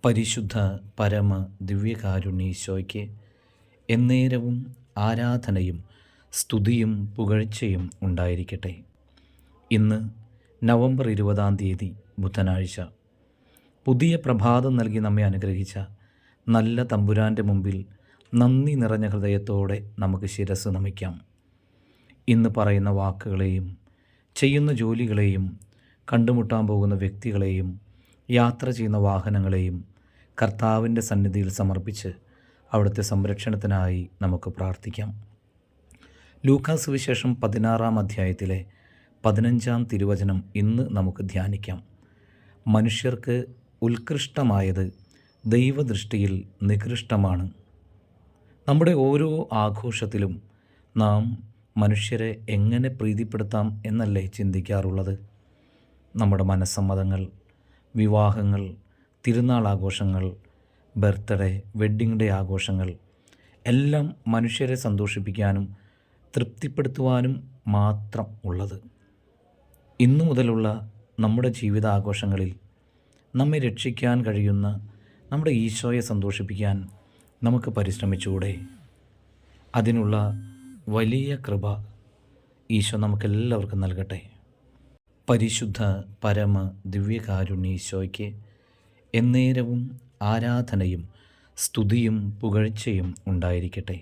പരിശുദ്ധ പരമ ദിവ്യകാരുണ്യീശോയ്ക്ക് എന്നേരവും ആരാധനയും സ്തുതിയും പുകഴ്ചയും ഉണ്ടായിരിക്കട്ടെ. ഇന്ന് നവംബർ 20 ബുധനാഴ്ച. പുതിയ പ്രഭാതം നൽകി നമ്മെ അനുഗ്രഹിച്ച നല്ല തമ്പുരാൻ്റെ മുമ്പിൽ നന്ദി നിറഞ്ഞ ഹൃദയത്തോടെ നമുക്ക് ശിരസ് നമിക്കാം. ഇന്ന് പറയുന്ന വാക്കുകളെയും ചെയ്യുന്ന ജോലികളെയും കണ്ടുമുട്ടാൻ പോകുന്ന വ്യക്തികളെയും യാത്ര ചെയ്യുന്ന വാഹനങ്ങളെയും കർത്താവിൻ്റെ സന്നിധിയിൽ സമർപ്പിച്ച് അവിടുത്തെ സംരക്ഷണത്തിനായി നമുക്ക് പ്രാർത്ഥിക്കാം. ലൂക്കാ സുവിശേഷം 16-ാം അധ്യായത്തിലെ 15-ാം തിരുവചനം ഇന്ന് നമുക്ക് ധ്യാനിക്കാം. മനുഷ്യർക്ക് ഉത്കൃഷ്ടമായത് ദൈവദൃഷ്ടിയിൽ നികൃഷ്ടമാണ്. നമ്മുടെ ഓരോ ആഘോഷത്തിലും നാം മനുഷ്യരെ എങ്ങനെ പ്രീതിപ്പെടുത്താം എന്നല്ലേ ചിന്തിക്കാറുള്ളത്. നമ്മുടെ മനസ്സമ്മതങ്ങൾ, വിവാഹങ്ങൾ, തിരുനാൾ ആഘോഷങ്ങൾ, ബർത്ത്ഡേ, വെഡ്ഡിംഗ് ഡേ ആഘോഷങ്ങൾ എല്ലാം മനുഷ്യരെ സന്തോഷിപ്പിക്കാനും തൃപ്തിപ്പെടുത്തുവാനും മാത്രം ഉള്ളത്. ഇന്നു മുതലുള്ള നമ്മുടെ ജീവിതാഘോഷങ്ങളിൽ നമ്മെ രക്ഷിക്കാൻ കഴിയുന്ന നമ്മുടെ ഈശോയെ സന്തോഷിപ്പിക്കാൻ നമുക്ക് പരിശ്രമിച്ചുകൂടെ? അതിനുള്ള വലിയ കൃപ ഈശോ നമുക്കെല്ലാവർക്കും നൽകട്ടെ. പരിശുദ്ധ പരമ ദിവ്യകാരുണ്യീശോയ്ക്ക് എന്നേരവും ആരാധനയും സ്തുതിയും പുകഴ്ചയും ഉണ്ടായിരിക്കട്ടെ.